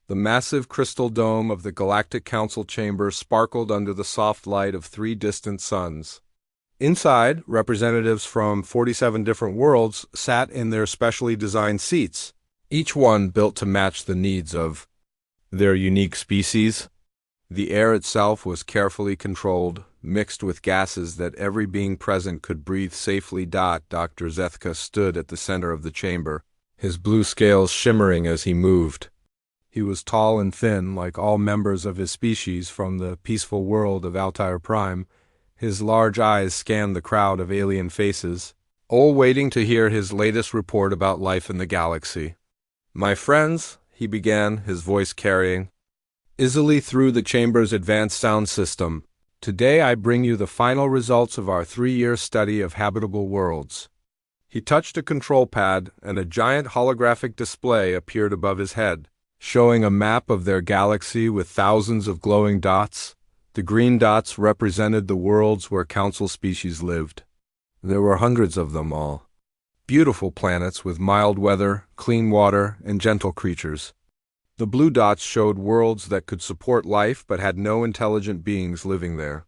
The massive crystal dome of the Galactic Council chamber sparkled under the soft light of three distant suns. Inside, representatives from 47 different worlds sat in their specially designed seats, each one built to match the needs of their unique species. The air itself was carefully controlled, mixed with gases that every being present could breathe safely. Dr. Zethka stood at the center of the chamber, his blue scales shimmering as he moved. He was tall and thin, like all members of his species from the peaceful world of Altair Prime. His large eyes scanned the crowd of alien faces, all waiting to hear his latest report about life in the galaxy. "My friends," he began, his voice carrying easily through the chamber's advanced sound system, "today I bring you the final results of our 3-year study of habitable worlds." He touched a control pad, and a giant holographic display appeared above his head, showing a map of their galaxy with thousands of glowing dots. The green dots represented the worlds where Council species lived. There were hundreds of them all. Beautiful planets with mild weather, clean water, and gentle creatures. The blue dots showed worlds that could support life but had no intelligent beings living there.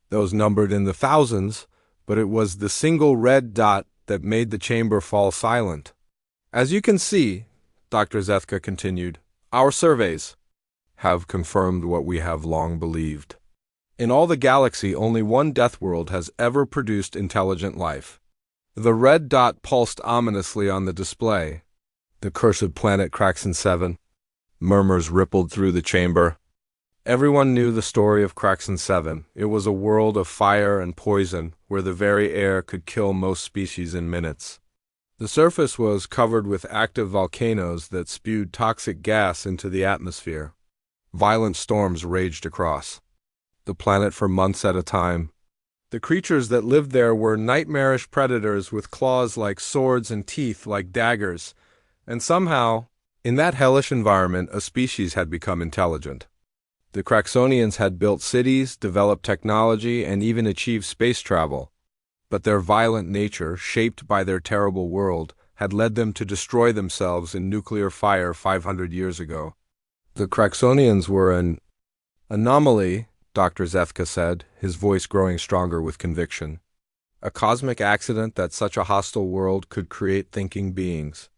Those numbered in the thousands, but it was the single red dot that made the chamber fall silent. "As you can see," Dr. Zethka continued, "our surveys have confirmed what we have long believed. In all the galaxy, only one death world has ever produced intelligent life." The red dot pulsed ominously on the display. "The cursed planet Kraxon 7. Murmurs rippled through the chamber. Everyone knew the story of Kraxon 7. It was a world of fire and poison, where the very air could kill most species in minutes. The surface was covered with active volcanoes that spewed toxic gas into the atmosphere. Violent storms raged across the planet for months at a time. The creatures that lived there were nightmarish predators with claws like swords and teeth like daggers, and somehow, in that hellish environment, a species had become intelligent. The Kraxonians had built cities, developed technology, and even achieved space travel. But their violent nature, shaped by their terrible world, had led them to destroy themselves in nuclear fire 500 years ago. The Kraxonians were an anomaly, Dr. Zethka said, his voice growing stronger with conviction. A cosmic accident that such a hostile world could create thinking beings.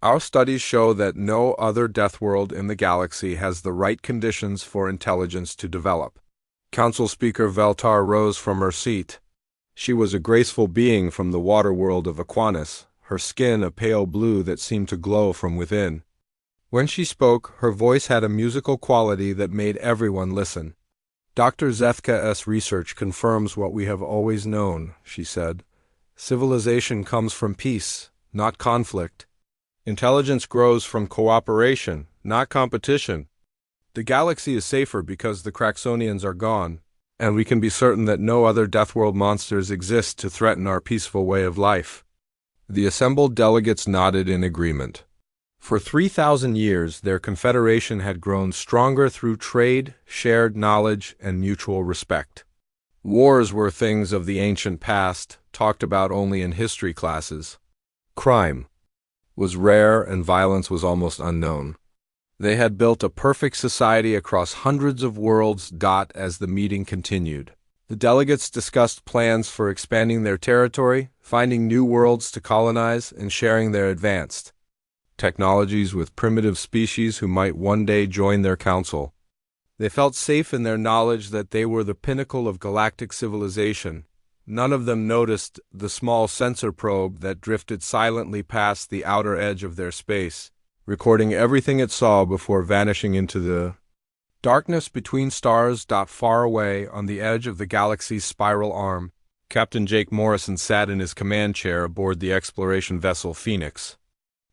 Our studies show that no other death world in the galaxy has the right conditions for intelligence to develop. Council Speaker Veltar rose from her seat. She was a graceful being from the water world of Aquanus, her skin a pale blue that seemed to glow from within. When she spoke, her voice had a musical quality that made everyone listen. "Dr. Zethka's research confirms what we have always known," she said. "Civilization comes from peace, not conflict. Intelligence grows from cooperation, not competition. The galaxy is safer because the Kraxonians are gone, and we can be certain that no other Deathworld monsters exist to threaten our peaceful way of life." The assembled delegates nodded in agreement. For 3,000 years, their confederation had grown stronger through trade, shared knowledge, and mutual respect. Wars were things of the ancient past, talked about only in history classes. Crime was rare and violence was almost unknown. They had built a perfect society across hundreds of worlds. As the meeting continued, the delegates discussed plans for expanding their territory, finding new worlds to colonize, and sharing their advanced technologies with primitive species who might one day join their council. They felt safe in their knowledge that they were the pinnacle of galactic civilization. None of them noticed the small sensor probe that drifted silently past the outer edge of their space, recording everything it saw before vanishing into the darkness between stars. Far away, on the edge of the galaxy's spiral arm, Captain Jake Morrison sat in his command chair aboard the exploration vessel Phoenix.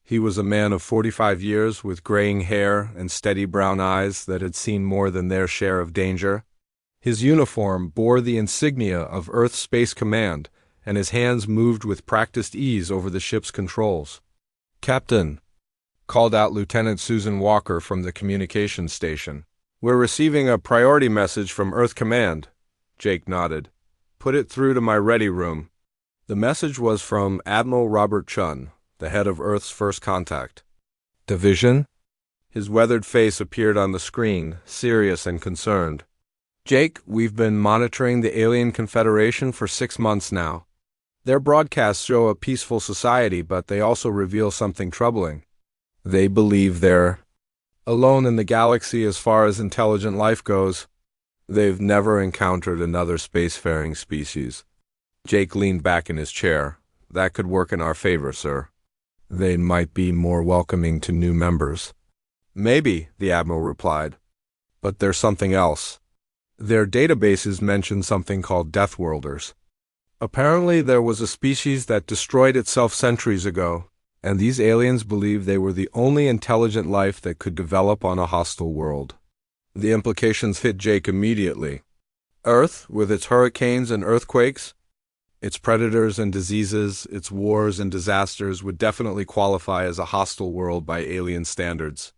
He was a man of 45 years with graying hair and steady brown eyes that had seen more than their share of danger. His uniform bore the insignia of Earth Space Command, and his hands moved with practiced ease over the ship's controls. "Captain," called out Lieutenant Susan Walker from the communications station. "We're receiving a priority message from Earth Command." Jake nodded. "Put it through to my ready room." The message was from Admiral Robert Chun, the head of Earth's First Contact Division. His weathered face appeared on the screen, serious and concerned. "Jake, we've been monitoring the Alien Confederation for 6 months now. Their broadcasts show a peaceful society, but they also reveal something troubling. They believe they're alone in the galaxy as far as intelligent life goes. They've never encountered another spacefaring species." Jake leaned back in his chair. "That could work in our favor, sir. They might be more welcoming to new members." "Maybe," the Admiral replied. "But there's something else. Their databases mention something called Deathworlders. Apparently there was a species that destroyed itself centuries ago, and these aliens believe they were the only intelligent life that could develop on a hostile world." The implications hit Jake immediately. Earth, with its hurricanes and earthquakes, its predators and diseases, its wars and disasters, would definitely qualify as a hostile world by alien standards.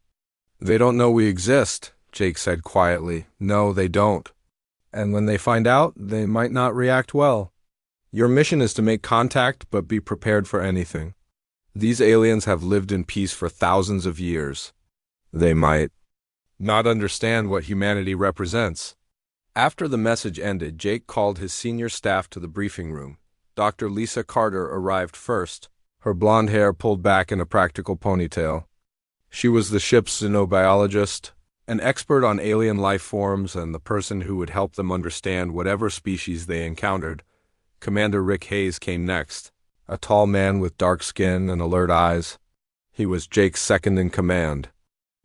"They don't know we exist," Jake said quietly. "No, they don't. And when they find out, they might not react well. Your mission is to make contact, but be prepared for anything. These aliens have lived in peace for thousands of years. They might not understand what humanity represents." After the message ended, Jake called his senior staff to the briefing room. Dr. Lisa Carter arrived first, her blonde hair pulled back in a practical ponytail. She was the ship's xenobiologist, an expert on alien life forms and the person who would help them understand whatever species they encountered. Commander Rick Hayes came next, a tall man with dark skin and alert eyes. He was Jake's second in command,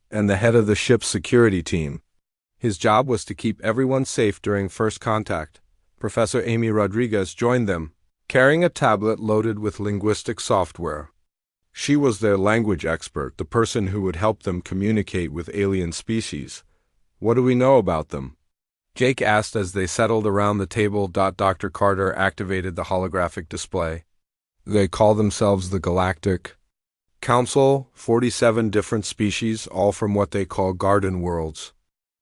and the head of the ship's security team. His job was to keep everyone safe during first contact. Professor Amy Rodriguez joined them, carrying a tablet loaded with linguistic software. She was their language expert, the person who would help them communicate with alien species. "What do we know about them?" Jake asked as they settled around the table. Dr. Carter activated the holographic display. "They call themselves the Galactic Council, 47 different species, all from what they call garden worlds.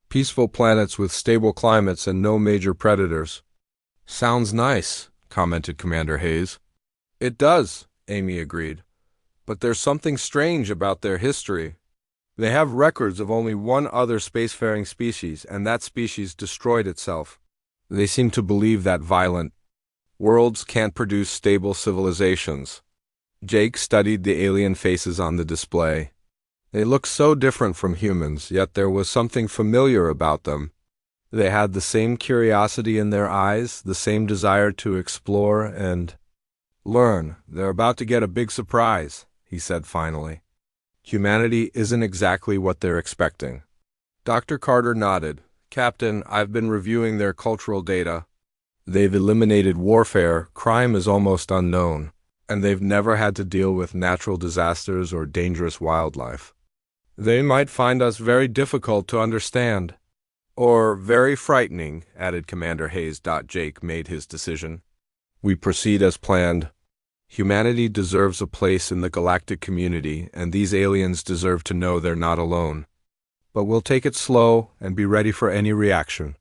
Peaceful planets with stable climates and no major predators." "Sounds nice," commented Commander Hayes. "It does," Amy agreed. "But there's something strange about their history. They have records of only one other spacefaring species, and that species destroyed itself. They seem to believe that violent worlds can't produce stable civilizations." Jake studied the alien faces on the display. They looked so different from humans, yet there was something familiar about them. They had the same curiosity in their eyes, the same desire to explore and learn. "They're about to get a big surprise," he said finally. "Humanity isn't exactly what they're expecting." Dr. Carter nodded. "Captain, I've been reviewing their cultural data. They've eliminated warfare, crime is almost unknown, and they've never had to deal with natural disasters or dangerous wildlife. They might find us very difficult to understand." "Or very frightening," added Commander Hayes. Jake made his decision. "We proceed as planned. Humanity deserves a place in the galactic community, and these aliens deserve to know they're not alone. But we'll take it slow and be ready for any reaction."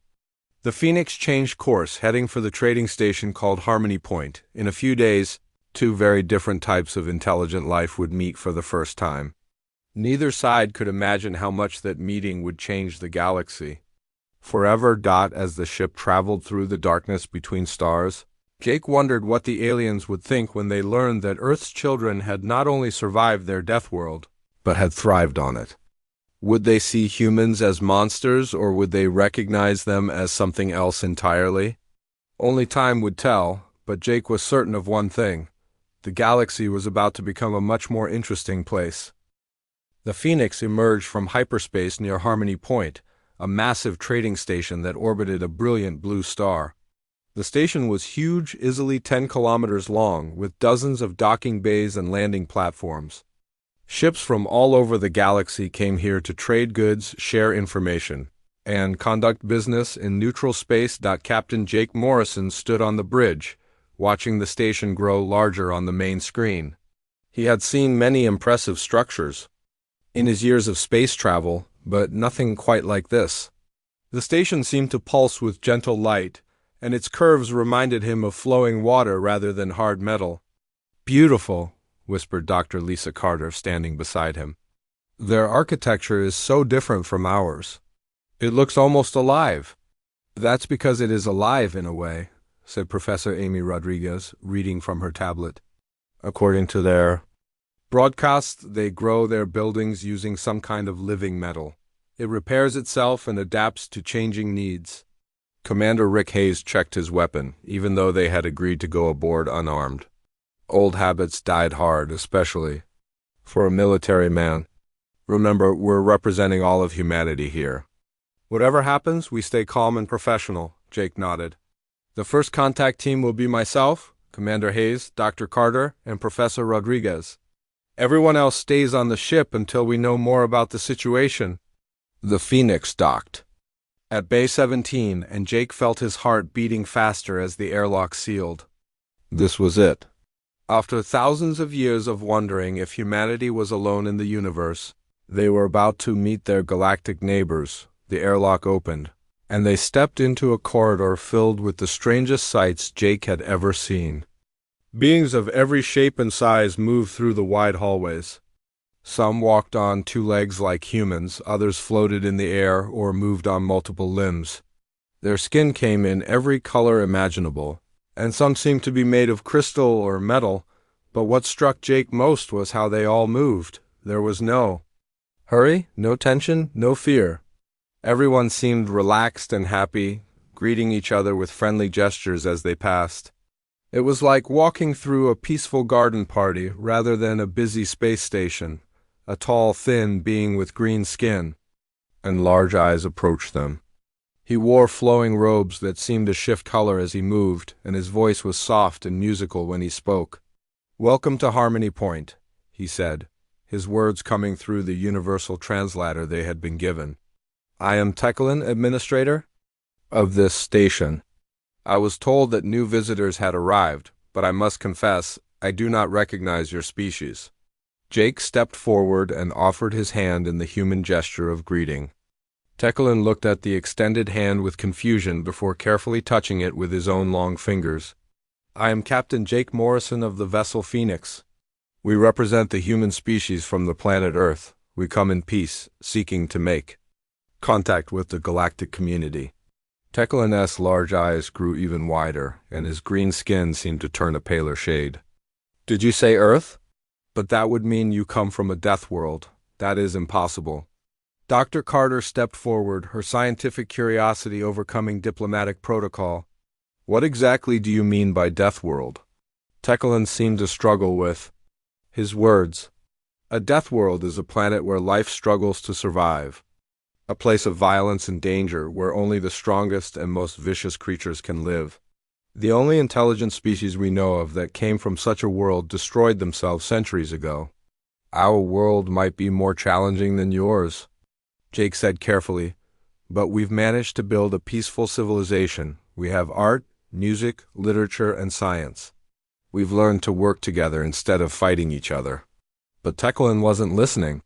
The Phoenix changed course, heading for the trading station called Harmony Point. In a few days, two very different types of intelligent life would meet for the first time. Neither side could imagine how much that meeting would change the galaxy forever. As the ship traveled through the darkness between stars, Jake wondered what the aliens would think when they learned that Earth's children had not only survived their death world, but had thrived on it. Would they see humans as monsters, or would they recognize them as something else entirely? Only time would tell, but Jake was certain of one thing: the galaxy was about to become a much more interesting place. The Phoenix emerged from hyperspace near Harmony Point, a massive trading station that orbited a brilliant blue star. The station was huge, easily 10 kilometers long, with dozens of docking bays and landing platforms. Ships from all over the galaxy came here to trade goods, share information, and conduct business in neutral space. Captain Jake Morrison stood on the bridge, watching the station grow larger on the main screen. He had seen many impressive structures in his years of space travel, but nothing quite like this. The station seemed to pulse with gentle light, and its curves reminded him of flowing water rather than hard metal. "Beautiful," whispered Dr. Lisa Carter, standing beside him. Their architecture is so different from ours. It looks almost alive. That's because it is alive in a way, said Professor Amy Rodriguez, reading from her tablet. According to their broadcasts, they grow their buildings using some kind of living metal. It repairs itself and adapts to changing needs. Commander Rick Hayes checked his weapon, even though they had agreed to go aboard unarmed. Old habits died hard, especially for a military man. Remember, we're representing all of humanity here. Whatever happens, we stay calm and professional, Jake nodded. The first contact team will be myself, Commander Hayes, Dr. Carter, and Professor Rodriguez. Everyone else stays on the ship until we know more about the situation. The Phoenix docked at Bay 17, and Jake felt his heart beating faster as the airlock sealed. This was it. After thousands of years of wondering if humanity was alone in the universe, they were about to meet their galactic neighbors. The airlock opened, and they stepped into a corridor filled with the strangest sights Jake had ever seen. Beings of every shape and size moved through the wide hallways. Some walked on two legs like humans, others floated in the air or moved on multiple limbs. Their skin came in every color imaginable, and some seemed to be made of crystal or metal, but what struck Jake most was how they all moved. There was no hurry, no tension, no fear. Everyone seemed relaxed and happy, greeting each other with friendly gestures as they passed. It was like walking through a peaceful garden party rather than a busy space station. A tall, thin being with green skin and large eyes approached them. He wore flowing robes that seemed to shift color as he moved, and his voice was soft and musical when he spoke. "Welcome to Harmony Point," he said, his words coming through the universal translator they had been given. "I am Techlin, administrator of this station. I was told that new visitors had arrived, but I must confess, I do not recognize your species." Jake stepped forward and offered his hand in the human gesture of greeting. Techlin looked at the extended hand with confusion before carefully touching it with his own long fingers. "I am Captain Jake Morrison of the vessel Phoenix. We represent the human species from the planet Earth. We come in peace, seeking to make contact with the galactic community." Techlin's large eyes grew even wider, and his green skin seemed to turn a paler shade. "Did you say Earth? But that would mean you come from a death world. That is impossible." Dr. Carter stepped forward, her scientific curiosity overcoming diplomatic protocol. "What exactly do you mean by death world?" Techlin seemed to struggle with his words. "A death world is a planet where life struggles to survive. A place of violence and danger where only the strongest and most vicious creatures can live. The only intelligent species we know of that came from such a world destroyed themselves centuries ago. Our world might be more challenging than yours," Jake said carefully, "but we've managed to build a peaceful civilization. We have art, music, literature, and science. We've learned to work together instead of fighting each other." But Techlin wasn't listening.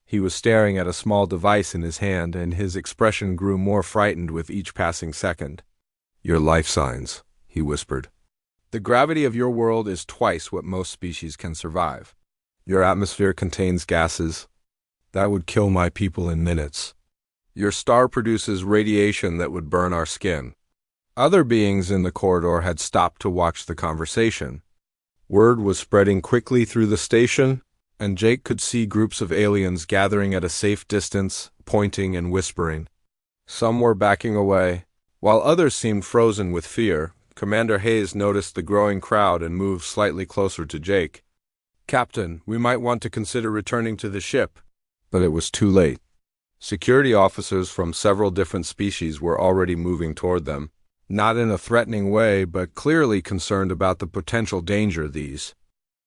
He was staring at a small device in his hand, and his expression grew more frightened with each passing second. "Your life signs," he whispered. "The gravity of your world is twice what most species can survive. Your atmosphere contains gases that would kill my people in minutes. Your star produces radiation that would burn our skin." Other beings in the corridor had stopped to watch the conversation. Word was spreading quickly through the station, and Jake could see groups of aliens gathering at a safe distance, pointing and whispering. Some were backing away, while others seemed frozen with fear. Commander Hayes noticed the growing crowd and moved slightly closer to Jake. "Captain, we might want to consider returning to the ship." But it was too late. Security officers from several different species were already moving toward them, not in a threatening way, but clearly concerned about the potential danger these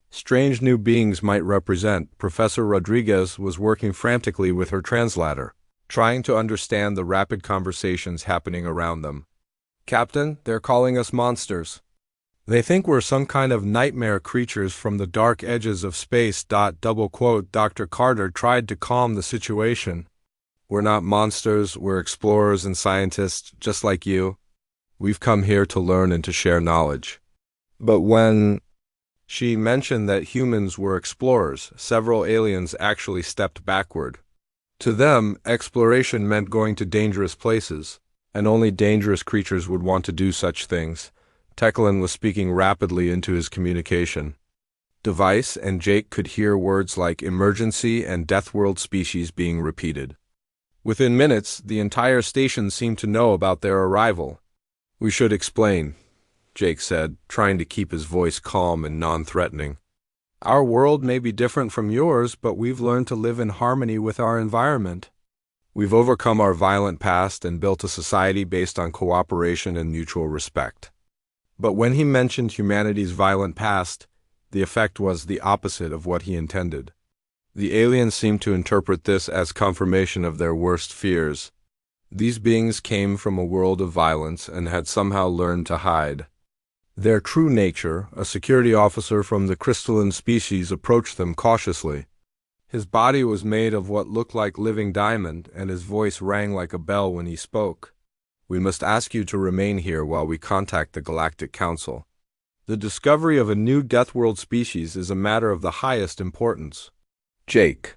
strange new beings might represent. Professor Rodriguez was working frantically with her translator, trying to understand the rapid conversations happening around them. "Captain, they're calling us monsters. They think we're some kind of nightmare creatures from the dark edges of space. Dr. Carter tried to calm the situation. "We're not monsters, we're explorers and scientists, just like you. We've come here to learn and to share knowledge." But when She mentioned that humans were explorers. Several aliens actually stepped backward. To them, exploration meant going to dangerous places, and only dangerous creatures would want to do such things. Teclan was speaking rapidly into his communication device, and Jake could hear words like emergency and Deathworld species being repeated. Within minutes, the entire station seemed to know about their arrival. "We should explain," Jake said, trying to keep his voice calm and non-threatening. "Our world may be different from yours, but we've learned to live in harmony with our environment. We've overcome our violent past and built a society based on cooperation and mutual respect." But when he mentioned humanity's violent past, the effect was the opposite of what he intended. The aliens seemed to interpret this as confirmation of their worst fears. These beings came from a world of violence and had somehow learned to hide. Their true nature, a security officer from the crystalline species, approached them cautiously. His body was made of what looked like living diamond, and his voice rang like a bell when he spoke. "We must ask you to remain here while we contact the Galactic Council. The discovery of a new Deathworld species is a matter of the highest importance." Jake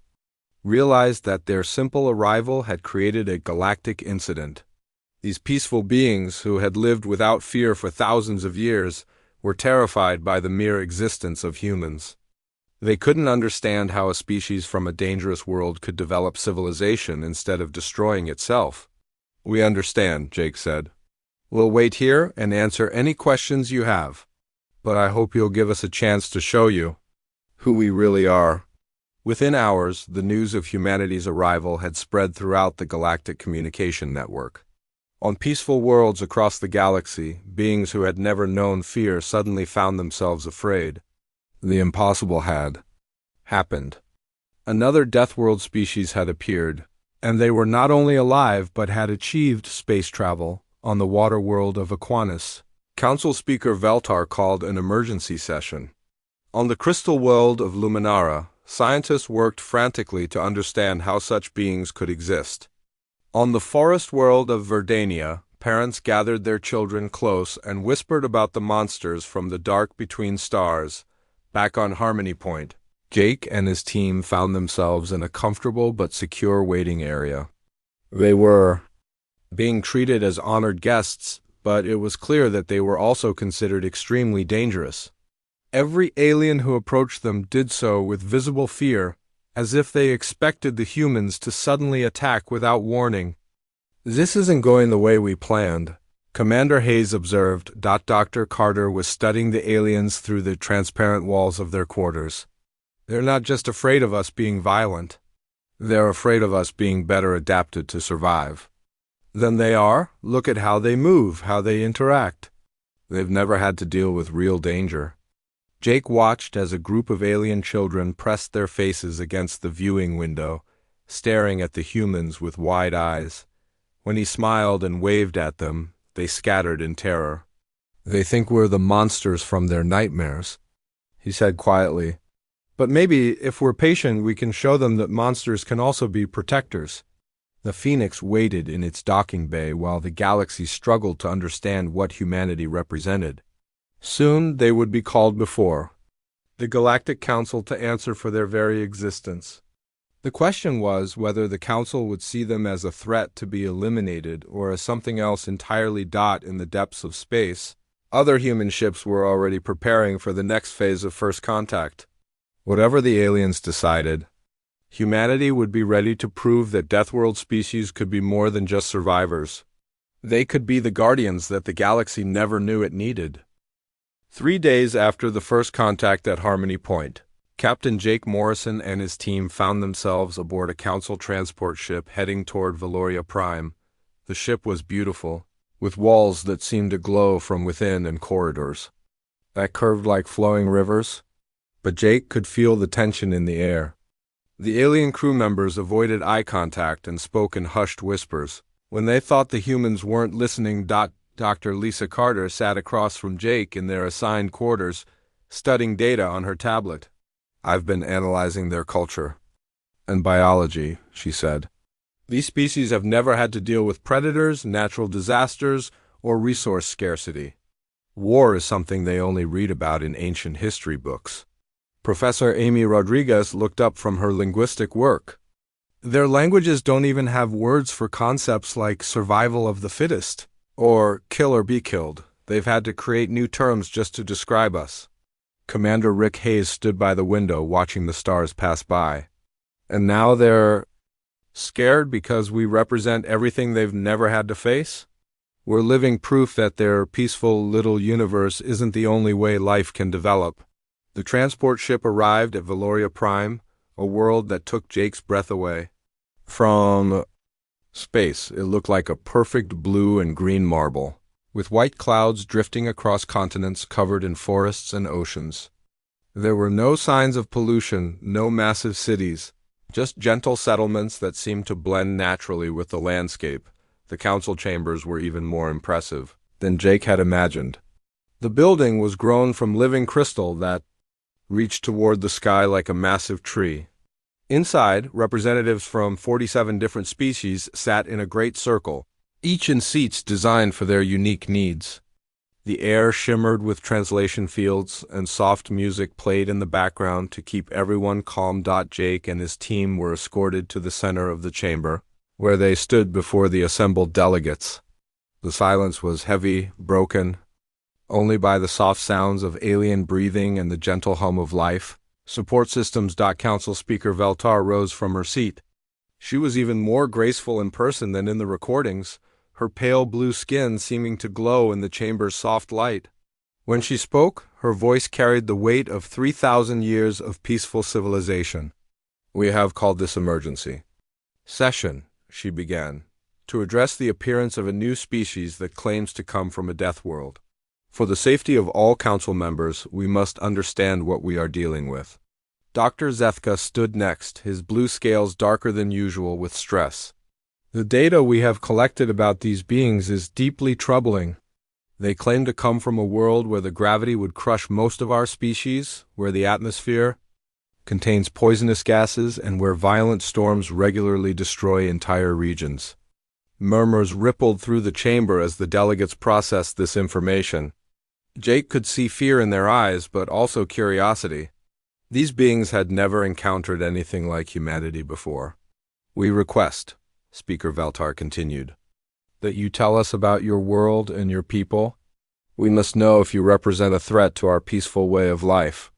realized that their simple arrival had created a galactic incident. These peaceful beings, who had lived without fear for thousands of years, were terrified by the mere existence of humans. They couldn't understand how a species from a dangerous world could develop civilization instead of destroying itself. "We understand," Jake said. "We'll wait here and answer any questions you have. But I hope you'll give us a chance to show you who we really are." Within hours, the news of humanity's arrival had spread throughout the galactic communication network. On peaceful worlds across the galaxy, beings who had never known fear suddenly found themselves afraid. The impossible had happened. Another Deathworld species had appeared, and they were not only alive but had achieved space travel on the water world of Aquanus. Council Speaker Veltar called an emergency session. On the crystal world of Luminara, scientists worked frantically to understand how such beings could exist. On the forest world of Verdania, parents gathered their children close and whispered about the monsters from the dark between stars. Back on Harmony Point, Jake and his team found themselves in a comfortable but secure waiting area. They were being treated as honored guests, but it was clear that they were also considered extremely dangerous. Every alien who approached them did so with visible fear, as if they expected the humans to suddenly attack without warning. "This isn't going the way we planned," Commander Hayes observed. Dr. Carter was studying the aliens through the transparent walls of their quarters. "They're not just afraid of us being violent. They're afraid of us being better adapted to survive." "Then they are? Look at how they move, how they interact." "They've never had to deal with real danger." Jake watched as a group of alien children pressed their faces against the viewing window, staring at the humans with wide eyes. When he smiled and waved at them, they scattered in terror. "They think we're the monsters from their nightmares," he said quietly. "But maybe, if we're patient, we can show them that monsters can also be protectors." The Phoenix waited in its docking bay while the galaxy struggled to understand what humanity represented. Soon they would be called before the Galactic Council to answer for their very existence. The question was whether the Council would see them as a threat to be eliminated or as something else entirely. In the depths of space, other human ships were already preparing for the next phase of first contact. Whatever the aliens decided, humanity would be ready to prove that Deathworld species could be more than just survivors. They could be the guardians that the galaxy never knew it needed. 3 days after the first contact at Harmony Point, Captain Jake Morrison and his team found themselves aboard a Council transport ship heading toward Valoria Prime. The ship was beautiful, with walls that seemed to glow from within and corridors that curved like flowing rivers. But Jake could feel the tension in the air. The alien crew members avoided eye contact and spoke in hushed whispers. When they thought the humans weren't listening, Dr. Lisa Carter sat across from Jake in their assigned quarters, studying data on her tablet. "I've been analyzing their culture and biology," she said. "These species have never had to deal with predators, natural disasters, or resource scarcity. War is something they only read about in ancient history books. Professor Amy Rodriguez looked up from her linguistic work. Their languages don't even have words for concepts like survival of the fittest or kill or be killed. They've had to create new terms just to describe us. Commander Rick Hayes stood by the window watching the stars pass by. And now they're scared because we represent everything they've never had to face? We're living proof that their peaceful little universe isn't the only way life can develop. The transport ship arrived at Valoria Prime, a world that took Jake's breath away. From space, it looked like a perfect blue and green marble, with white clouds drifting across continents covered in forests and oceans. There were no signs of pollution, no massive cities, just gentle settlements that seemed to blend naturally with the landscape. The council chambers were even more impressive than Jake had imagined. The building was grown from living crystal that reached toward the sky like a massive tree. Inside, representatives from 47 different species sat in a great circle, each in seats designed for their unique needs. The air shimmered with translation fields, and soft music played in the background to keep everyone calm. Jake and his team were escorted to the center of the chamber, where they stood before the assembled delegates. The silence was heavy, broken, only by the soft sounds of alien breathing and the gentle hum of life. Support Systems. Council Speaker Veltar rose from her seat. She was even more graceful in person than in the recordings, her pale blue skin seeming to glow in the chamber's soft light. When she spoke, her voice carried the weight of 3,000 years of peaceful civilization. "We have called this emergency session," she began, "to address the appearance of a new species that claims to come from a death world. For the safety of all council members, we must understand what we are dealing with." Dr. Zethka stood next, his blue scales darker than usual with stress. "The data we have collected about these beings is deeply troubling. They claim to come from a world where the gravity would crush most of our species, where the atmosphere contains poisonous gases, and where violent storms regularly destroy entire regions." Murmurs rippled through the chamber as the delegates processed this information. Jake could see fear in their eyes, but also curiosity. These beings had never encountered anything like humanity before. "We request," Speaker Veltar continued, "that you tell us about your world and your people. We must know if you represent a threat to our peaceful way of life."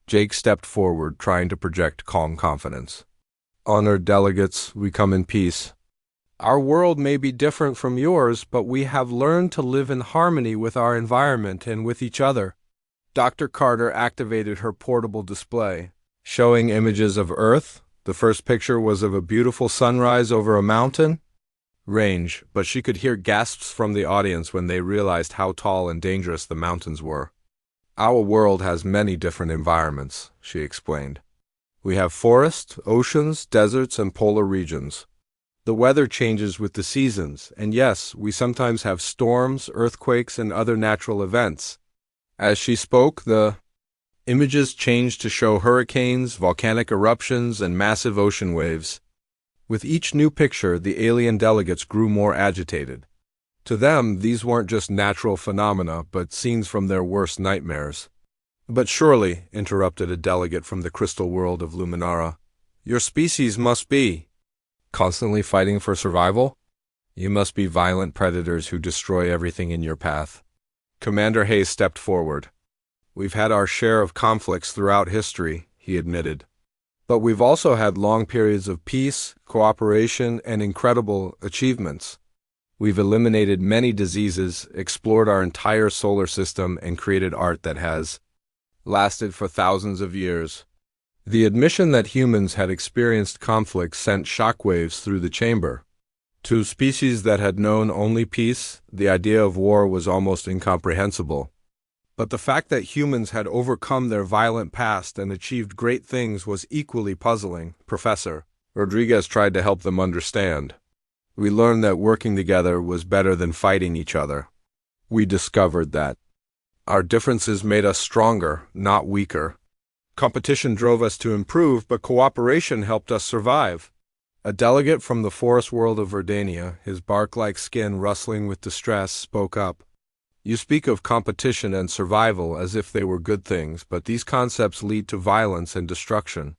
Jake stepped forward, trying to project calm confidence. "Honored delegates, we come in peace. Our world may be different from yours, but we have learned to live in harmony with our environment and with each other." Dr. Carter activated her portable display, showing images of Earth. The first picture was of a beautiful sunrise over a mountain range, but she could hear gasps from the audience when they realized how tall and dangerous the mountains were. "Our world has many different environments," she explained. "We have forests, oceans, deserts, and polar regions. The weather changes with the seasons, and yes, we sometimes have storms, earthquakes, and other natural events." As she spoke, the images changed to show hurricanes, volcanic eruptions, and massive ocean waves. With each new picture, the alien delegates grew more agitated. To them, these weren't just natural phenomena, but scenes from their worst nightmares. "But surely," interrupted a delegate from the crystal world of Luminara, "your species must be constantly fighting for survival? You must be violent predators who destroy everything in your path." Commander Hayes stepped forward. "We've had our share of conflicts throughout history," he admitted. "But we've also had long periods of peace, cooperation, and incredible achievements. We've eliminated many diseases, explored our entire solar system, and created art that has lasted for thousands of years." The admission that humans had experienced conflict sent shockwaves through the chamber. To species that had known only peace, the idea of war was almost incomprehensible. But the fact that humans had overcome their violent past and achieved great things was equally puzzling. Professor Rodriguez tried to help them understand. "We learned that working together was better than fighting each other. We discovered that our differences made us stronger, not weaker. Competition drove us to improve, but cooperation helped us survive." A delegate from the forest world of Verdania, his bark-like skin rustling with distress, spoke up. You speak of competition and survival as if they were good things, but these concepts lead to violence and destruction.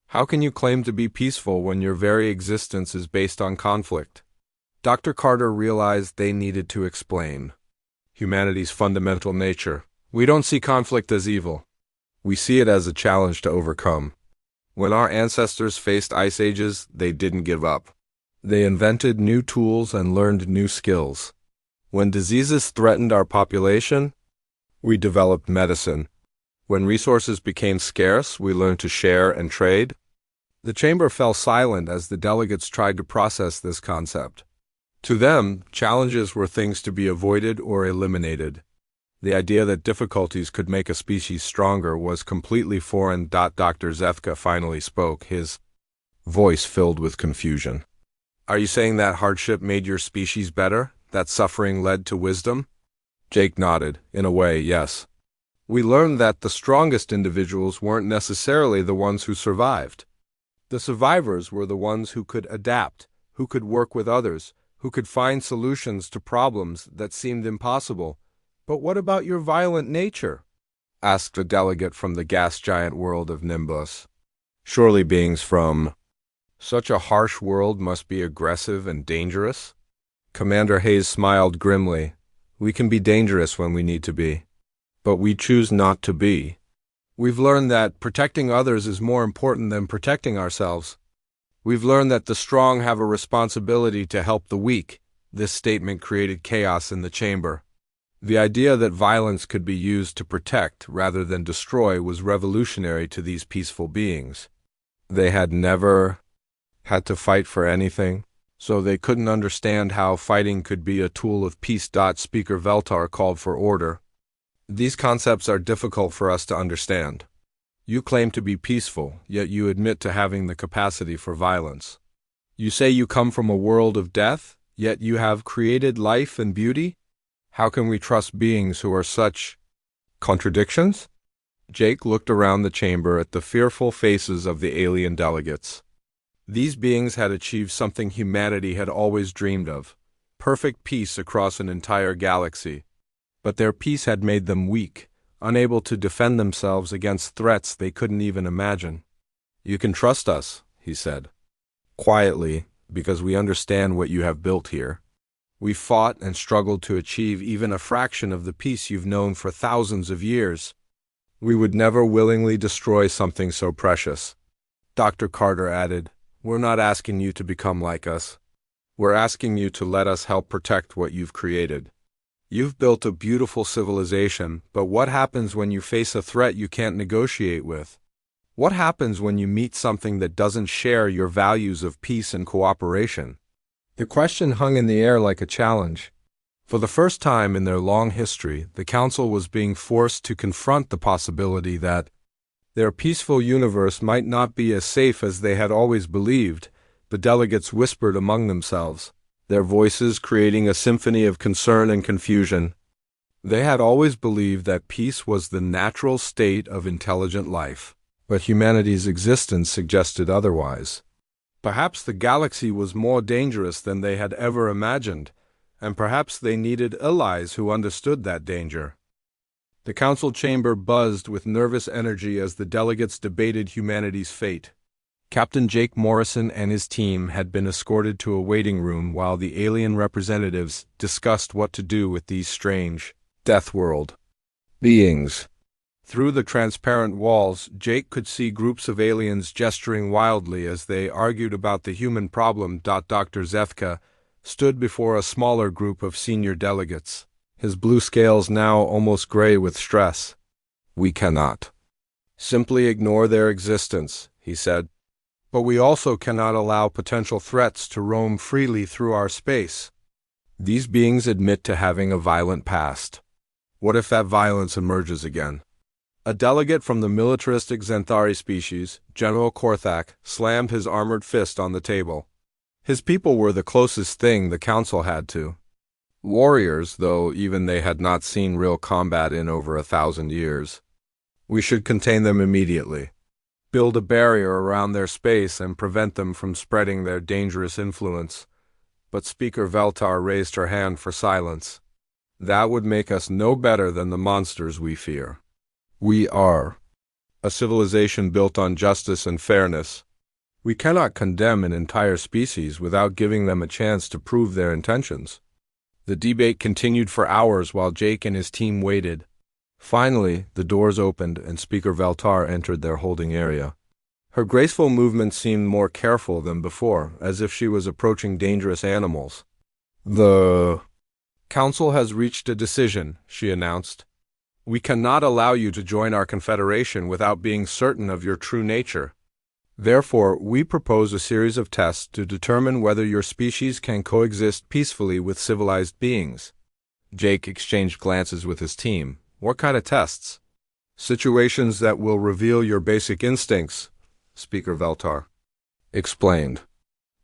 How can you claim to be peaceful when your very existence is based on conflict? Dr. Carter realized they needed to explain humanity's fundamental nature. We don't see conflict as evil. We see it as a challenge to overcome. When our ancestors faced ice ages, they didn't give up. They invented new tools and learned new skills. When diseases threatened our population, we developed medicine. When resources became scarce, we learned to share and trade. The chamber fell silent as the delegates tried to process this concept. To them, challenges were things to be avoided or eliminated. The idea that difficulties could make a species stronger was completely foreign. Dr. Zefka finally spoke, his voice filled with confusion. Are you saying that hardship made your species better? That suffering led to wisdom? Jake nodded. In a way, yes. We learned that the strongest individuals weren't necessarily the ones who survived. The survivors were the ones who could adapt, who could work with others, who could find solutions to problems that seemed impossible. But what about your violent nature? Asked a delegate from the gas giant world of Nimbus. Surely beings from such a harsh world must be aggressive and dangerous? Commander Hayes smiled grimly. We can be dangerous when we need to be. But we choose not to be. We've learned that protecting others is more important than protecting ourselves. We've learned that the strong have a responsibility to help the weak. This statement created chaos in the chamber. The idea that violence could be used to protect rather than destroy was revolutionary to these peaceful beings. They had never had to fight for anything, so they couldn't understand how fighting could be a tool of peace. Speaker Veltar called for order. These concepts are difficult for us to understand. You claim to be peaceful, yet you admit to having the capacity for violence. You say you come from a world of death, yet you have created life and beauty? How can we trust beings who are such contradictions? Jake looked around the chamber at the fearful faces of the alien delegates. These beings had achieved something humanity had always dreamed of: perfect peace across an entire galaxy. But their peace had made them weak, unable to defend themselves against threats they couldn't even imagine. You can trust us, he said, quietly, because we understand what you have built here. We fought and struggled to achieve even a fraction of the peace you've known for thousands of years. We would never willingly destroy something so precious. Dr. Carter added, We're not asking you to become like us. We're asking you to let us help protect what you've created. You've built a beautiful civilization, but what happens when you face a threat you can't negotiate with? What happens when you meet something that doesn't share your values of peace and cooperation? The question hung in the air like a challenge. For the first time in their long history, the Council was being forced to confront the possibility that their peaceful universe might not be as safe as they had always believed. The delegates whispered among themselves, their voices creating a symphony of concern and confusion. They had always believed that peace was the natural state of intelligent life, but humanity's existence suggested otherwise. Perhaps the galaxy was more dangerous than they had ever imagined, and perhaps they needed allies who understood that danger. The council chamber buzzed with nervous energy as the delegates debated humanity's fate. Captain Jake Morrison and his team had been escorted to a waiting room while the alien representatives discussed what to do with these strange Deathworld beings. Through the transparent walls, Jake could see groups of aliens gesturing wildly as they argued about the human problem. Dr. Zefka stood before a smaller group of senior delegates, his blue scales now almost gray with stress. We cannot simply ignore their existence, he said. But we also cannot allow potential threats to roam freely through our space. These beings admit to having a violent past. What if that violence emerges again? A delegate from the militaristic Xanthari species, General Korthak, slammed his armored fist on the table. His people were the closest thing the council had to warriors, though even they had not seen real combat in over 1,000 years. We should contain them immediately. Build a barrier around their space and prevent them from spreading their dangerous influence. But Speaker Veltar raised her hand for silence. That would make us no better than the monsters we fear. We are a civilization built on justice and fairness. We cannot condemn an entire species without giving them a chance to prove their intentions. The debate continued for hours while Jake and his team waited. Finally, the doors opened and Speaker Veltar entered their holding area. Her graceful movements seemed more careful than before, as if she was approaching dangerous animals. The Council has reached a decision, she announced. We cannot allow you to join our confederation without being certain of your true nature. Therefore, we propose a series of tests to determine whether your species can coexist peacefully with civilized beings. Jake exchanged glances with his team. What kind of tests? Situations that will reveal your basic instincts, Speaker Veltar explained.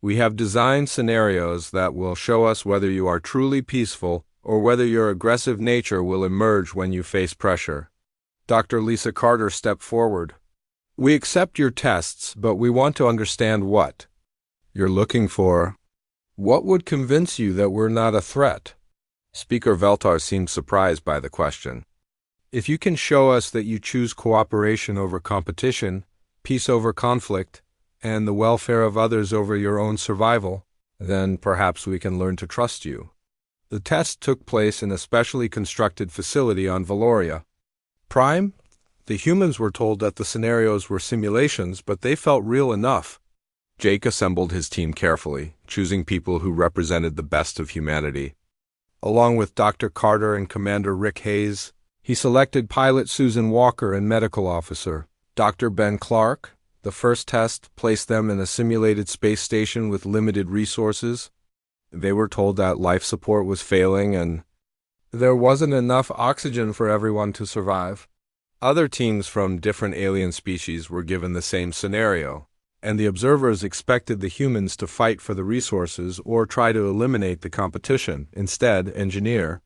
We have designed scenarios that will show us whether you are truly peaceful or whether your aggressive nature will emerge when you face pressure. Dr. Lisa Carter stepped forward. We accept your tests, but we want to understand what you're looking for. What would convince you that we're not a threat? Speaker Veltar seemed surprised by the question. If you can show us that you choose cooperation over competition, peace over conflict, and the welfare of others over your own survival, then perhaps we can learn to trust you. The test took place in a specially constructed facility on Valoria. Prime? The humans were told that the scenarios were simulations, but they felt real enough. Jake assembled his team carefully, choosing people who represented the best of humanity. Along with Dr. Carter and Commander Rick Hayes, he selected pilot Susan Walker and medical officer Dr. Ben Clark. The first test placed them in a simulated space station with limited resources. They were told that life support was failing and there wasn't enough oxygen for everyone to survive. Other teams from different alien species were given the same scenario, and the observers expected the humans to fight for the resources or try to eliminate the competition. Instead, Engineer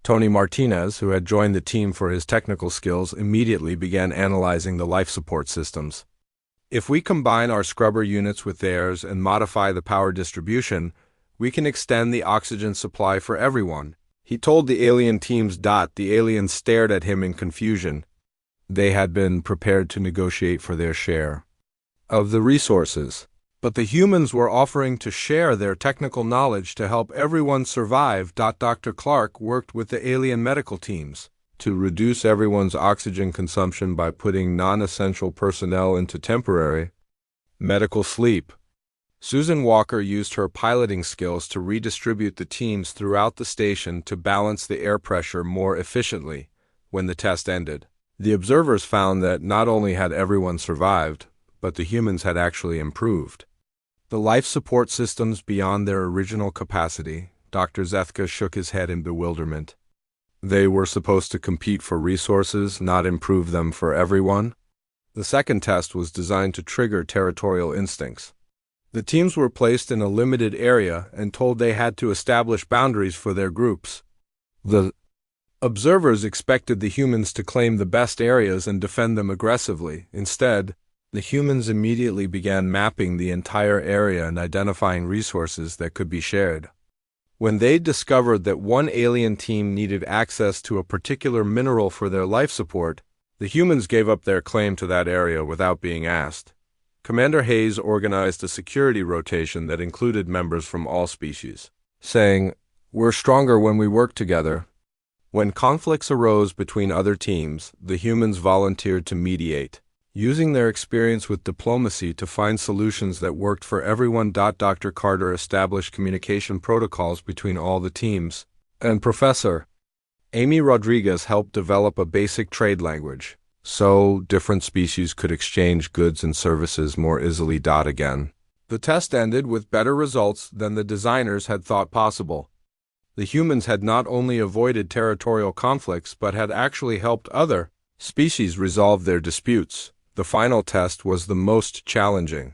Tony Martinez, who had joined the team for his technical skills, immediately began analyzing the life support systems. If we combine our scrubber units with theirs and modify the power distribution, we can extend the oxygen supply for everyone, he told the alien teams. The aliens stared at him in confusion. They had been prepared to negotiate for their share of the resources, but the humans were offering to share their technical knowledge to help everyone survive. Dr. Clark worked with the alien medical teams to reduce everyone's oxygen consumption by putting non-essential personnel into temporary medical sleep. Susan Walker used her piloting skills to redistribute the teams throughout the station to balance the air pressure more efficiently. When the test ended, the observers found that not only had everyone survived, but the humans had actually improved. The life support systems beyond their original capacity. Dr. Zethka shook his head in bewilderment. They were supposed to compete for resources, not improve them for everyone. The second test was designed to trigger territorial instincts. The teams were placed in a limited area and told they had to establish boundaries for their groups. The observers expected the humans to claim the best areas and defend them aggressively. Instead, the humans immediately began mapping the entire area and identifying resources that could be shared. When they discovered that one alien team needed access to a particular mineral for their life support, the humans gave up their claim to that area without being asked. Commander Hayes organized a security rotation that included members from all species, saying, "We're stronger when we work together." When conflicts arose between other teams, the humans volunteered to mediate, using their experience with diplomacy to find solutions that worked for everyone. Dr. Carter established communication protocols between all the teams, and Professor Amy Rodriguez helped develop a basic trade language, so different species could exchange goods and services more easily. Again, the test ended with better results than the designers had thought possible. The humans had not only avoided territorial conflicts but had actually helped other species resolve their disputes. The final test was the most challenging.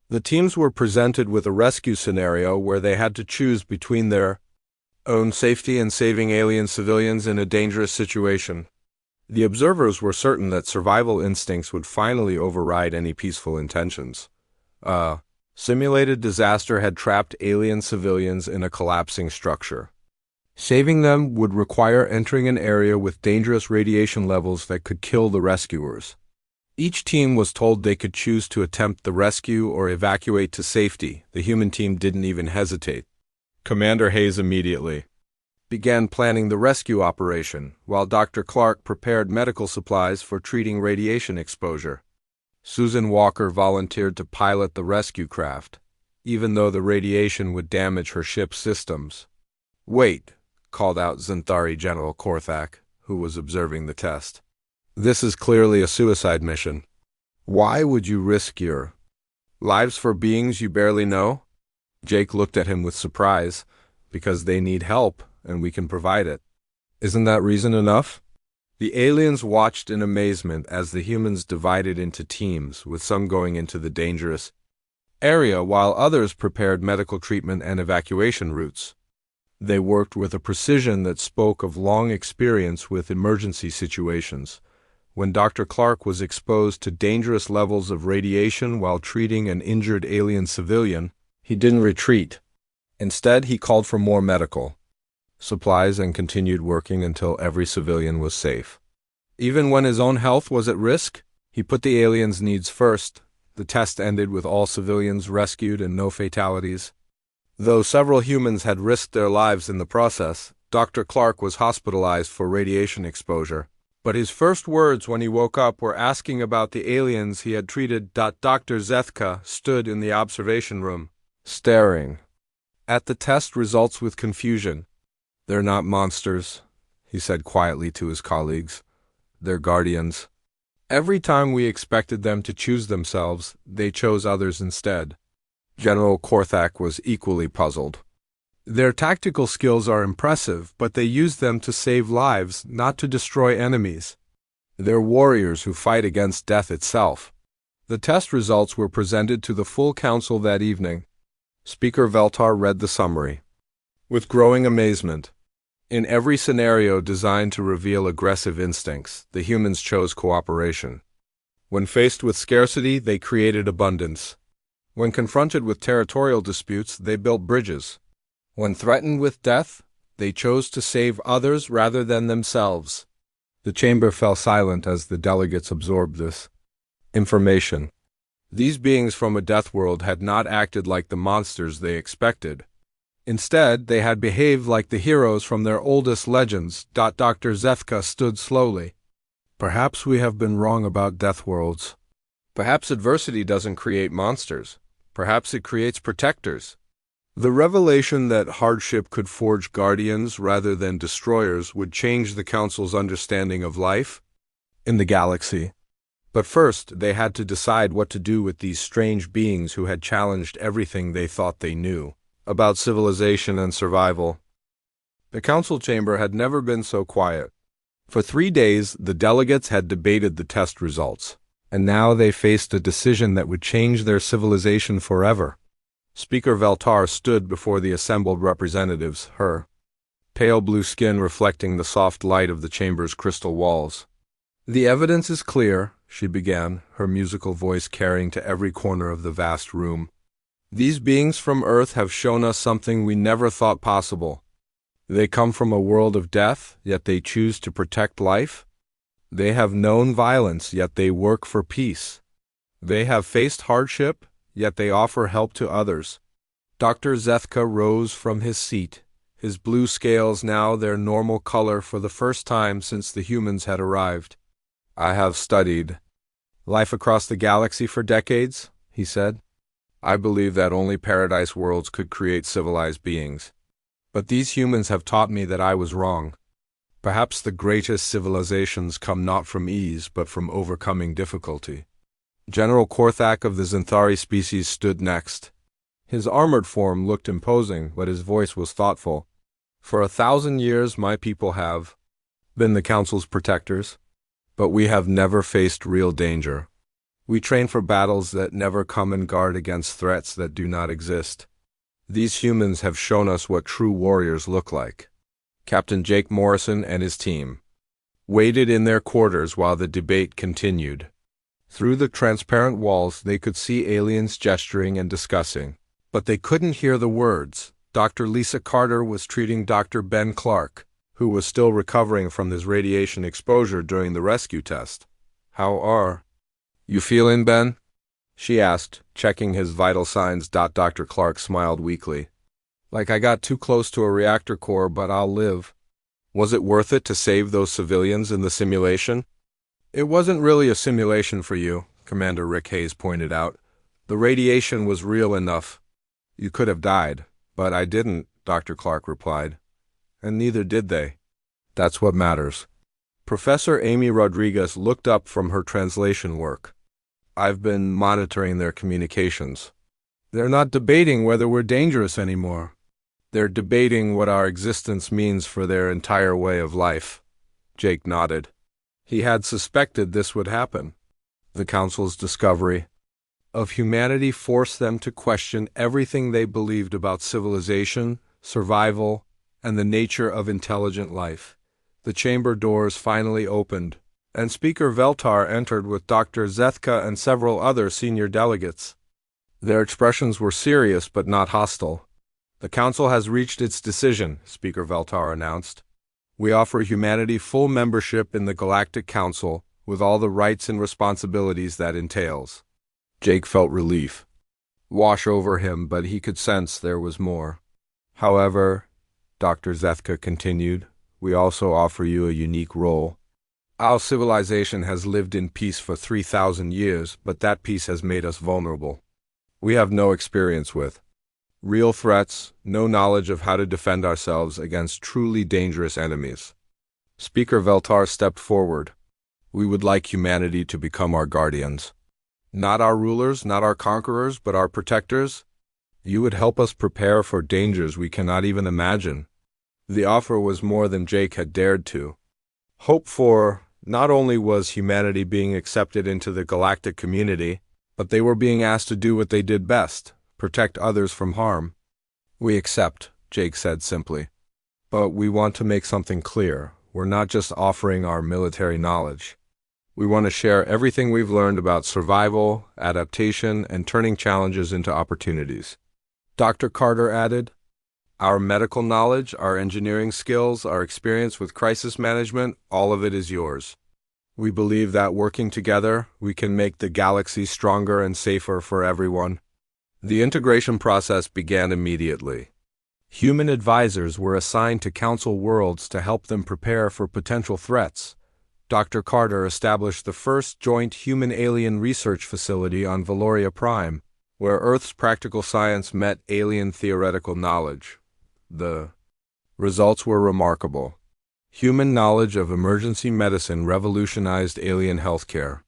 The teams were presented with a rescue scenario where they had to choose between their own safety and saving alien civilians in a dangerous situation. The observers were certain that survival instincts would finally override any peaceful intentions. A simulated disaster had trapped alien civilians in a collapsing structure. Saving them would require entering an area with dangerous radiation levels that could kill the rescuers. Each team was told they could choose to attempt the rescue or evacuate to safety. The human team didn't even hesitate. Commander Hayes immediately began planning the rescue operation, while Dr. Clark prepared medical supplies for treating radiation exposure. Susan Walker volunteered to pilot the rescue craft, even though the radiation would damage her ship's systems. "Wait," called out Xanthari General Korthak, who was observing the test. "This is clearly a suicide mission. Why would you risk your lives for beings you barely know?" Jake looked at him with surprise. "Because they need help, and we can provide it. Isn't that reason enough?" The aliens watched in amazement as the humans divided into teams, with some going into the dangerous area while others prepared medical treatment and evacuation routes. They worked with a precision that spoke of long experience with emergency situations. When Dr. Clark was exposed to dangerous levels of radiation while treating an injured alien civilian, he didn't retreat. Instead, he called for more medical supplies and continued working until every civilian was safe. Even when his own health was at risk, he put the aliens' needs first. The test ended with all civilians rescued and no fatalities. Though several humans had risked their lives in the process, Dr. Clark was hospitalized for radiation exposure. But his first words when he woke up were asking about the aliens he had treated. Dr. Zethka stood in the observation room, staring at the test results with confusion. "They're not monsters," he said quietly to his colleagues. "They're guardians. Every time we expected them to choose themselves, they chose others instead." General Korthak was equally puzzled. "Their tactical skills are impressive, but they use them to save lives, not to destroy enemies. They're warriors who fight against death itself." The test results were presented to the full council that evening. Speaker Veltar read the summary with growing amazement. In every scenario designed to reveal aggressive instincts, the humans chose cooperation. When faced with scarcity, they created abundance. When confronted with territorial disputes, they built bridges. When threatened with death, they chose to save others rather than themselves. The chamber fell silent as the delegates absorbed this information. These beings from a death world had not acted like the monsters they expected. Instead, they had behaved like the heroes from their oldest legends. Dr. Zethka stood slowly. "Perhaps we have been wrong about death worlds. Perhaps adversity doesn't create monsters. Perhaps it creates protectors." The revelation that hardship could forge guardians rather than destroyers would change the Council's understanding of life in the galaxy. But first, they had to decide what to do with these strange beings who had challenged everything they thought they knew about civilization and survival. The council chamber had never been so quiet. For 3 days, the delegates had debated the test results, and now they faced a decision that would change their civilization forever. Speaker Veltar stood before the assembled representatives, her pale blue skin reflecting the soft light of the chamber's crystal walls. "The evidence is clear," she began, her musical voice carrying to every corner of the vast room. "These beings from Earth have shown us something we never thought possible. They come from a world of death, yet they choose to protect life. They have known violence, yet they work for peace. They have faced hardship, yet they offer help to others." Dr. Zethka rose from his seat, his blue scales now their normal color for the first time since the humans had arrived. "I have studied life across the galaxy for decades," he said. "I believe that only paradise worlds could create civilized beings. But these humans have taught me that I was wrong. Perhaps the greatest civilizations come not from ease, but from overcoming difficulty." General Korthak of the Xanthari species stood next. His armored form looked imposing, but his voice was thoughtful. "For 1,000 years my people have been the Council's protectors, but we have never faced real danger. We train for battles that never come and guard against threats that do not exist. These humans have shown us what true warriors look like." Captain Jake Morrison and his team waited in their quarters while the debate continued. Through the transparent walls they could see aliens gesturing and discussing, but they couldn't hear the words. Dr. Lisa Carter was treating Dr. Ben Clark, who was still recovering from his radiation exposure during the rescue test. "How are you feeling, Ben?" she asked, checking his vital signs. Dr. Clark smiled weakly. "Like I got too close to a reactor core, but I'll live." "Was it worth it to save those civilians in the simulation?" "It wasn't really a simulation for you," Commander Rick Hayes pointed out. "The radiation was real enough. You could have died, but I didn't," Dr. Clark replied. "And neither did they. That's what matters." Professor Amy Rodriguez looked up from her translation work. "I've been monitoring their communications. They're not debating whether we're dangerous anymore. They're debating what our existence means for their entire way of life." Jake nodded. He had suspected this would happen. The Council's discovery of humanity forced them to question everything they believed about civilization, survival, and the nature of intelligent life. The chamber doors finally opened, and Speaker Veltar entered with Dr. Zethka and several other senior delegates. Their expressions were serious but not hostile. "The Council has reached its decision," Speaker Veltar announced. "We offer humanity full membership in the Galactic Council, with all the rights and responsibilities that entails." Jake felt relief wash over him, but he could sense there was more. "However," Dr. Zethka continued, "we also offer you a unique role. Our civilization has lived in peace for 3,000 years, but that peace has made us vulnerable. We have no experience with real threats, no knowledge of how to defend ourselves against truly dangerous enemies." Speaker Veltar stepped forward. "We would like humanity to become our guardians. Not our rulers, not our conquerors, but our protectors. You would help us prepare for dangers we cannot even imagine." The offer was more than Jake had dared to hope for. Not only was humanity being accepted into the galactic community, but they were being asked to do what they did best: protect others from harm. "We accept," Jake said simply. "But we want to make something clear. We're not just offering our military knowledge. We want to share everything we've learned about survival, adaptation, and turning challenges into opportunities." Dr. Carter added, "Our medical knowledge, our engineering skills, our experience with crisis management, all of it is yours. We believe that working together, we can make the galaxy stronger and safer for everyone." The integration process began immediately. Human advisors were assigned to Council worlds to help them prepare for potential threats. Dr. Carter established the first joint human-alien research facility on Valoria Prime, where Earth's practical science met alien theoretical knowledge. The results were remarkable. Human knowledge of emergency medicine revolutionized alien healthcare.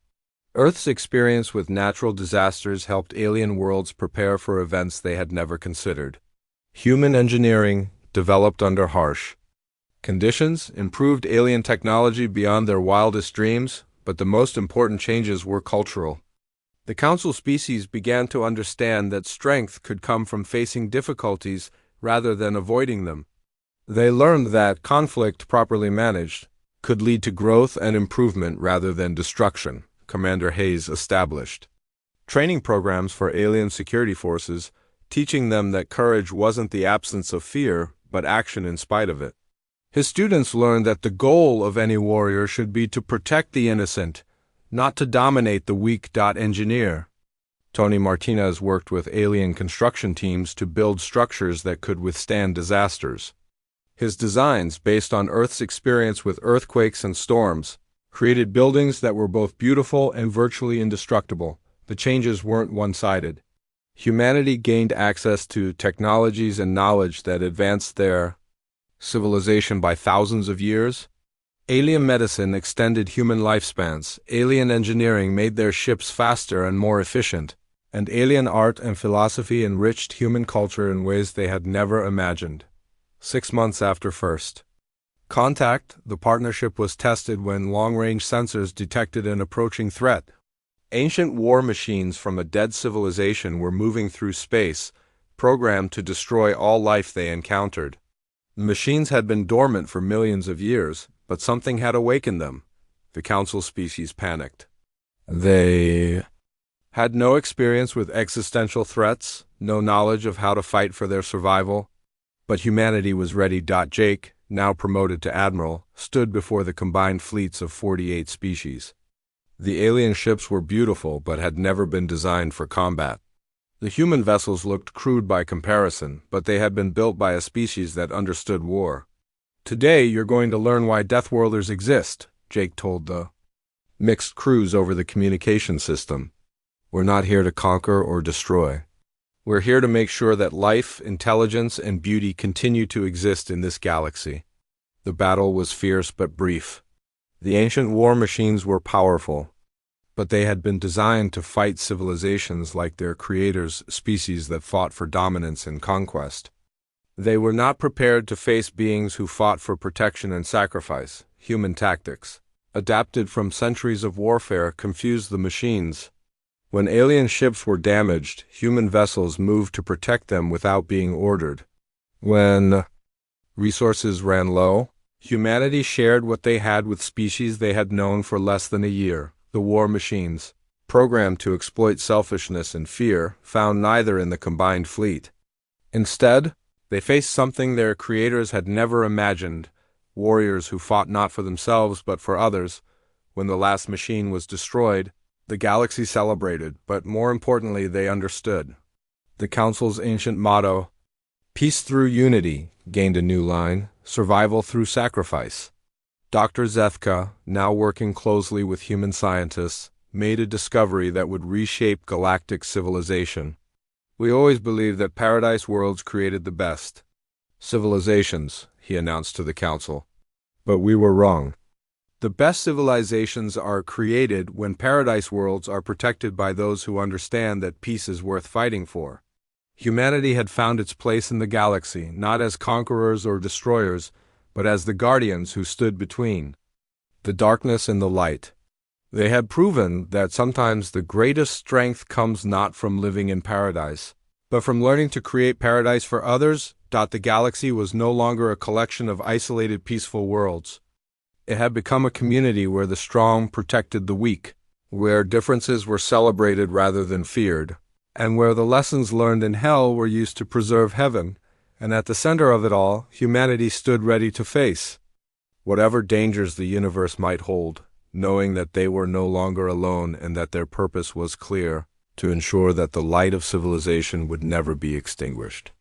Earth's experience with natural disasters helped alien worlds prepare for events they had never considered. Human engineering, developed under harsh conditions, improved alien technology beyond their wildest dreams, but the most important changes were cultural. The Council species began to understand that strength could come from facing difficulties rather than avoiding them. They learned that conflict, properly managed, could lead to growth and improvement rather than destruction, Commander Hayes established training programs for alien security forces, teaching them that courage wasn't the absence of fear, but action in spite of it. His students learned that the goal of any warrior should be to protect the innocent, not to dominate the weak. Engineer Tony Martinez worked with alien construction teams to build structures that could withstand disasters. His designs, based on Earth's experience with earthquakes and storms, created buildings that were both beautiful and virtually indestructible. The changes weren't one-sided. Humanity gained access to technologies and knowledge that advanced their civilization by thousands of years. Alien medicine extended human lifespans, alien engineering made their ships faster and more efficient, and alien art and philosophy enriched human culture in ways they had never imagined. 6 months after first contact, the partnership was tested when long-range sensors detected an approaching threat. Ancient war machines from a dead civilization were moving through space, programmed to destroy all life they encountered. The machines had been dormant for millions of years, but something had awakened them. The Council species panicked. They had no experience with existential threats, no knowledge of how to fight for their survival. But humanity was ready. Jake, now promoted to admiral, stood before the combined fleets of 48 species. The alien ships were beautiful but had never been designed for combat. The human vessels looked crude by comparison, but they had been built by a species that understood war. "Today you're going to learn why Deathworlders exist," Jake told the mixed crews over the communication system. "We're not here to conquer or destroy. We're here to make sure that life, intelligence, and beauty continue to exist in this galaxy." The battle was fierce but brief. The ancient war machines were powerful, but they had been designed to fight civilizations like their creators, species that fought for dominance and conquest. They were not prepared to face beings who fought for protection and sacrifice. Human tactics, adapted from centuries of warfare, confused the machines. When alien ships were damaged, human vessels moved to protect them without being ordered. When resources ran low, humanity shared what they had with species they had known for less than a year. The war machines, programmed to exploit selfishness and fear, found neither in the combined fleet. Instead, they faced something their creators had never imagined: warriors who fought not for themselves but for others. When the last machine was destroyed, the galaxy celebrated, but more importantly, they understood. The Council's ancient motto, "Peace through unity," gained a new line: survival through sacrifice. Dr. Zethka, now working closely with human scientists, made a discovery that would reshape galactic civilization. "We always believed that paradise worlds created the best civilizations," he announced to the Council. "But we were wrong. The best civilizations are created when paradise worlds are protected by those who understand that peace is worth fighting for." Humanity had found its place in the galaxy, not as conquerors or destroyers, but as the guardians who stood between the darkness and the light. They had proven that sometimes the greatest strength comes not from living in paradise, but from learning to create paradise for others. The galaxy was no longer a collection of isolated peaceful worlds. It had become a community where the strong protected the weak, where differences were celebrated rather than feared, and where the lessons learned in hell were used to preserve heaven. And at the center of it all, humanity stood ready to face whatever dangers the universe might hold, knowing that they were no longer alone and that their purpose was clear: to ensure that the light of civilization would never be extinguished.